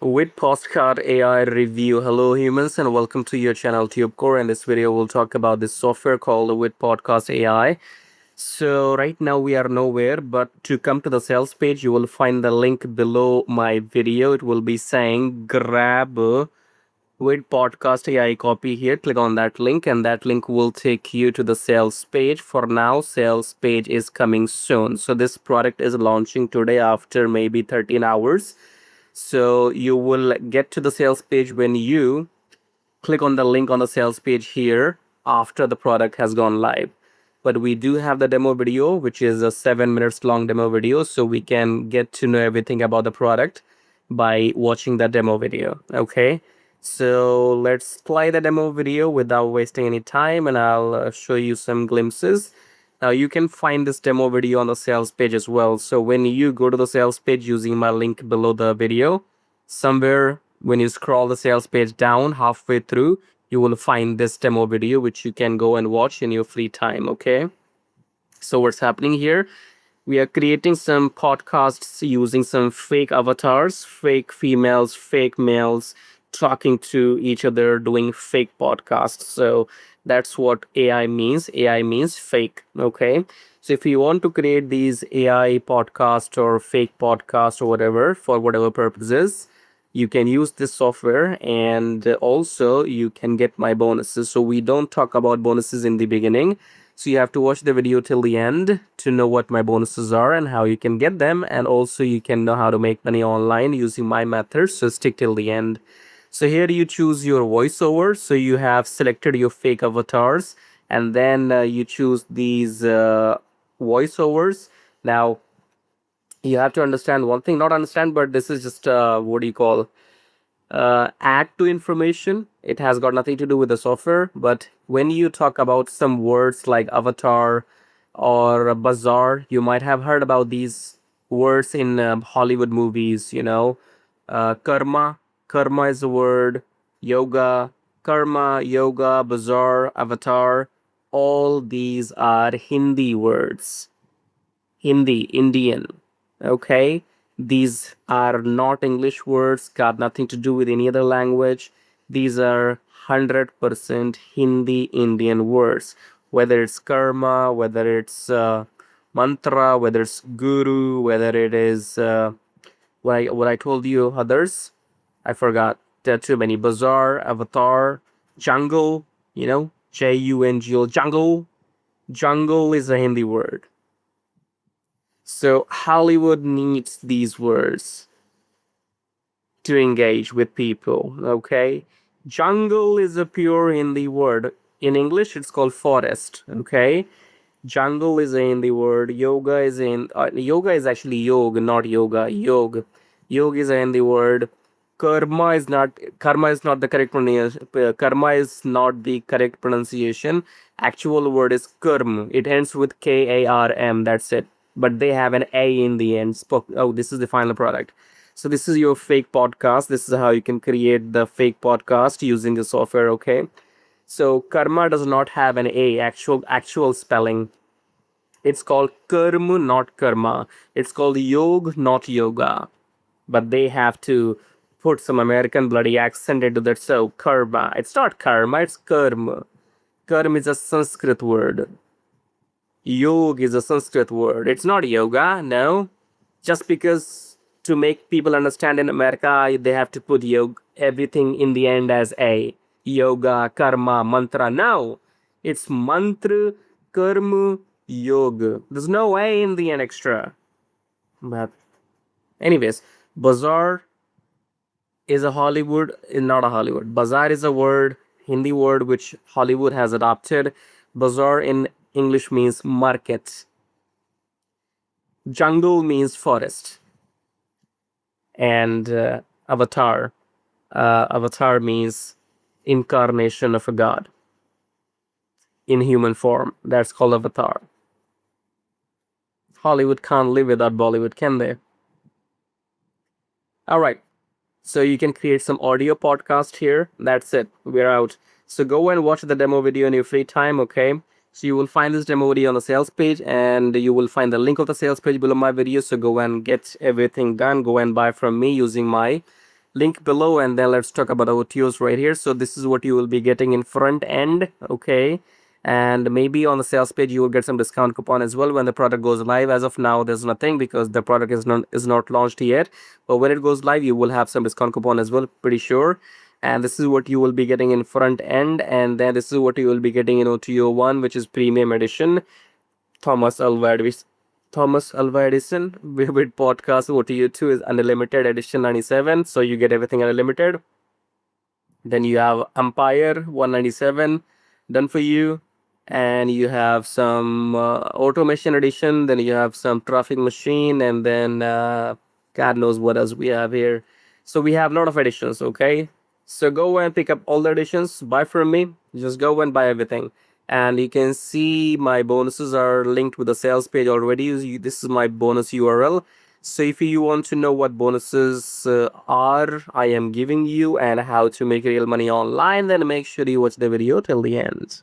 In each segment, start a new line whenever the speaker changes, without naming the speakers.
VidPodcast AI review. Hello humans and welcome to your channel TubeCore. In this video we'll talk about this software called VidPodcast AI. So right now we are nowhere, but to come to the sales page you will find the link below my video. It will be saying grab VidPodcast AI copy here. Click on that link and that link will take you to the sales page. For now sales page is coming soon. So this product is launching today after maybe 13 hours. So you will get to the sales page when you click on the link on the sales page here after the product has gone live. But we do have the demo video, which is a 7 minutes long demo video. So we can get to know everything about the product by watching the demo video. Okay. So let's play the demo video without wasting any time and I'll show you some glimpses. Now you can find this demo video on the sales page as well. So when you go to the sales page using my link below the video, somewhere when you scroll the sales page down halfway through, you will find this demo video which you can go and watch in your free time. Okay. So what's happening here? We are creating some podcasts using some fake avatars, fake females, fake males talking to each other, doing fake podcasts. So that's what AI means. AI means fake. Okay. So if you want to create these AI podcast or fake podcast or whatever for whatever purposes, you can use this software and also you can get my bonuses. So we don't talk about bonuses in the beginning. So you have to watch the video till the end to know what my bonuses are and how you can get them. And also you can know how to make money online using my methods. So stick till the end. So here you choose your voiceover. So you have selected your fake avatars and then you choose these voiceovers. Now you have to understand one thing, not understand, but this is just what do you call add to information. It has got nothing to do with the software, but when you talk about some words like avatar or bazaar, you might have heard about these words in Hollywood movies. Karma. Karma is a word. Yoga. Karma, yoga, bazaar, avatar. All these are Hindi words. Hindi, Indian. Okay. These are not English words, got nothing to do with any other language. These are 100% Hindi Indian words. Whether it's karma, whether it's mantra, whether it's guru, whether it is what I told you others. I forgot. There are too many. Bazaar, avatar, jungle, Jungle. Jungle. Jungle is a Hindi word. So Hollywood needs these words to engage with people, okay? Jungle is a pure Hindi word. In English, it's called forest, okay? Jungle is a Hindi word. Yoga is actually yoga, not yoga. Yoga is a Hindi word. Karma is not the correct pronunciation. Karma is not the correct pronunciation. Actual word is karm. It ends with KARM. That's it. But they have an A in the end. Oh, this is the final product. So this is your fake podcast. This is how you can create the fake podcast using the software. Okay. So karma does not have an A. Actual spelling. It's called karma, not karma. It's called yog, not yoga. But they have to put some American bloody accent into that. So karma. It's not karma, it's karma. Karma is a Sanskrit word. Yog is a Sanskrit word. It's not yoga, no. Just because to make people understand in America, they have to put everything in the end as a. Yoga, karma, mantra. No. It's mantra, karma, yoga. There's no A in the end extra. But anyways, bazaar is not a Hollywood. Bazaar is a word, Hindi word which Hollywood has adopted. Bazaar in English means market. Jungle means forest. And avatar. Avatar means incarnation of a god in human form. That's called avatar. Hollywood can't live without Bollywood, can they? All right. So you can create some audio podcast here. That's it. We're out. So go and watch the demo video in your free time, okay? So you will find this demo video on the sales page and you will find the link of the sales page below my video. So go and get everything done. Go and buy from me using my link below, and then let's talk about otos right here. So this is what you will be getting in front end, okay? And maybe on the sales page you will get some discount coupon as well when the product goes live. As of now there's nothing because the product is not launched yet, but when it goes live you will have some discount coupon as well, pretty sure. And this is what you will be getting in front end, and then this is what you will be getting in OTO1, which is premium edition. Thomas Alva Edison. Thomas Alva Edison with podcast. OTO2 is unlimited edition 97, so you get everything unlimited. Then you have Empire 197 done for you, and you have some automation edition. Then you have some traffic machine, and then God knows what else we have here. So we have a lot of editions. Okay, so go and pick up all the editions. Buy from me. Just go and buy everything. And you can see my bonuses are linked with the sales page already. This is my bonus URL. So if you want to know what bonuses are I am giving you and how to make real money online, then make sure you watch the video till the end.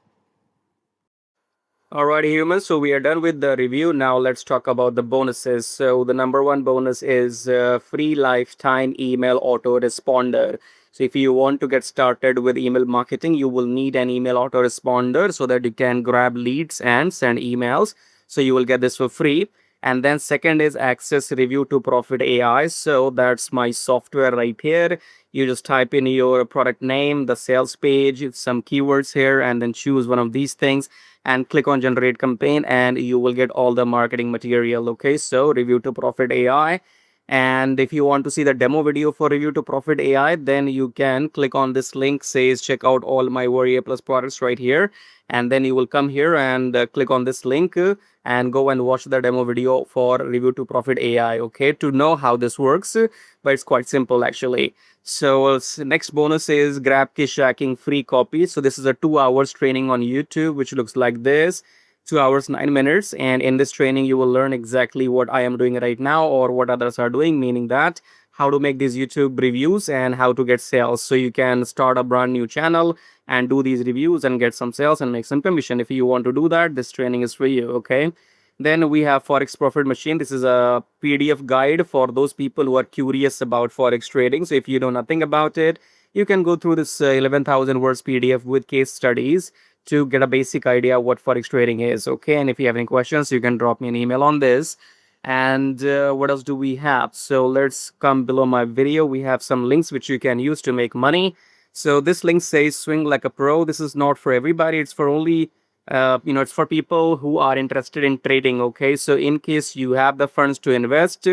Alrighty, humans, so we are done with the review. Now let's talk about the bonuses. So the number one bonus is free lifetime email autoresponder. So if you want to get started with email marketing, you will need an email autoresponder so that you can grab leads and send emails. So you will get this for free. And then second is access review to profit AI. So that's my software right here. You just type in your product name, the sales page, some keywords here, and then choose one of these things and click on generate campaign, and you will get all the marketing material. Okay, so review to profit AI. And if you want to see the demo video for review to profit AI, then you can click on this link, says check out all my Warrior Plus products right here. And then you will come here and click on this link and go and watch the demo video for review to profit AI, okay, to know how this works. But it's quite simple actually. So next bonus is grab key hacking free copy. So this is a 2 hours training on YouTube, which looks like this. 2 hours 9 minutes, and in this training you will learn exactly what I am doing right now or what others are doing, meaning that how to make these YouTube reviews and how to get sales. So you can start a brand new channel and do these reviews and get some sales and make some commission. If you want to do that, this training is for you. Okay, then we have Forex Profit Machine. This is a PDF guide for those people who are curious about Forex trading. So if you know nothing about it, you can go through this 11,000 words PDF with case studies to get a basic idea what Forex trading is. Okay, and if you have any questions, you can drop me an email on this. And what else do we have? So let's come below my video. We have some links which you can use to make money. So this link says swing like a pro. This is not for everybody. It's for only it's for people who are interested in trading. Okay, so in case you have the funds to invest,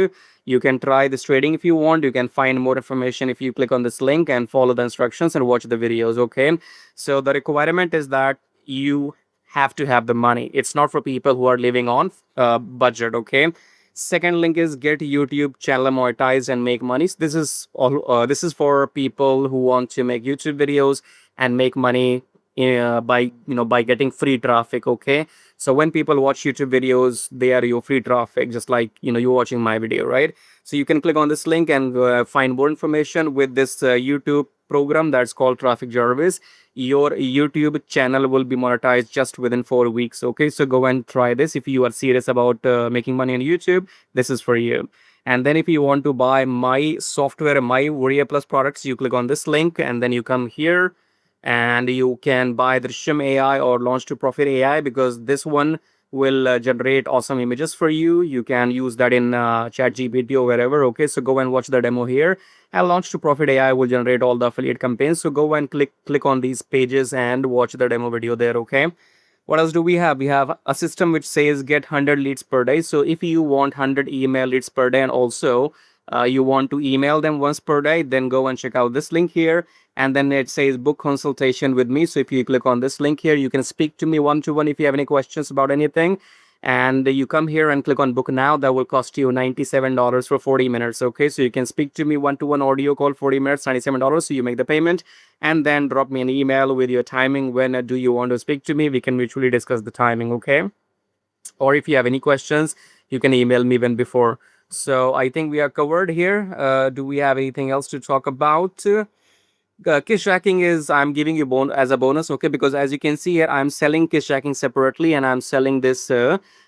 you can try this trading. If you want, you can find more information if you click on this link and follow the instructions and watch the videos. Okay, so the requirement is that you have to have the money. It's not for people who are living on budget. Okay, second link is get YouTube channel monetized and make money. So this is all this is for people who want to make YouTube videos and make money by getting free traffic. Okay, so when people watch YouTube videos, they are your free traffic, just like you're watching my video, right? So you can click on this link and find more information with this YouTube program that's called Traffic Jarvis. Your YouTube channel will be monetized just within 4 weeks. Okay, so go and try this. If you are serious about making money on YouTube, this is for you. And then if you want to buy my software, my Warrior Plus products, you click on this link and then you come here and you can buy the Shim AI or Launch to Profit AI, because this one will generate awesome images for you. You can use that in ChatGPT or wherever. Okay, so go and watch the demo here. And Launch to Profit AI will generate all the affiliate campaigns. So go and click on these pages and watch the demo video there. Okay, what else do we have? We have a system which says get 100 leads per day. So if you want 100 email leads per day and also you want to email them once per day, then go and check out this link here. And then it says book consultation with me. So if you click on this link here, you can speak to me one-to-one if you have any questions about anything. And you come here and click on book now. That will cost you $97 for 40 minutes. Okay, so you can speak to me one-to-one audio call, 40 minutes, $97. So you make the payment and then drop me an email with your timing. When do you want to speak to me? We can mutually discuss the timing. Okay, or if you have any questions, you can email me even before. So I think we are covered here. Do we have anything else to talk about? Kiss tracking is I'm giving you as a bonus, okay? Because as you can see here, I'm selling kiss tracking separately, and I'm selling this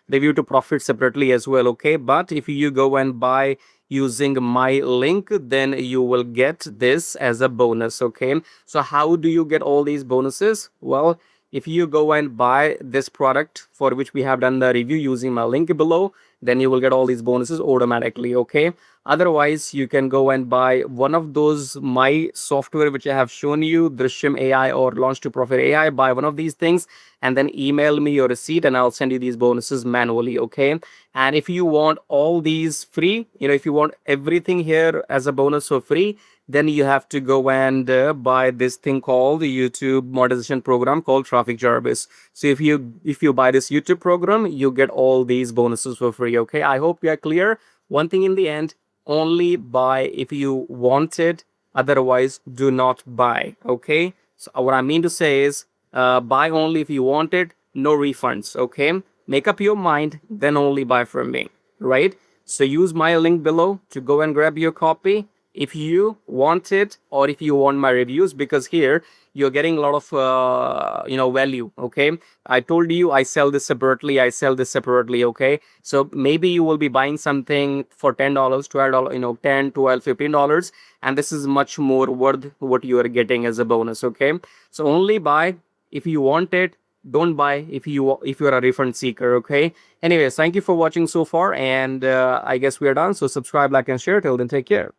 review to profit separately as well, okay? But if you go and buy using my link, then you will get this as a bonus, okay? So how do you get all these bonuses? Well, if you go and buy this product for which we have done the review using my link below, then you will get all these bonuses automatically, okay? Otherwise, you can go and buy one of those my software which I have shown you, Drishyam AI or Launch to Profit AI. Buy one of these things and then email me your receipt, and I'll send you these bonuses manually, okay? And if you want all these free, if you want everything here as a bonus for free, then you have to go and buy this thing called the YouTube monetization program called Traffic Jarvis. So if you buy this YouTube program, you get all these bonuses for free, okay? I hope you are clear. One thing in the end, only buy if you want it, otherwise do not buy, okay? So what I mean to say is, buy only if you want it, no refunds, okay? Make up your mind, then only buy from me, right? So use my link below to go and grab your copy if you want it, or if you want my reviews, because here you're getting a lot of value, okay? I told you I sell this separately, okay? So maybe you will be buying something for $10, $12, 10, 12, $15, and this is much more worth what you are getting as a bonus, okay? So only buy if you want it, don't buy if you're a refund seeker, okay? Anyways, thank you for watching so far, and I guess we are done. So subscribe, like, and share. Till then, take care.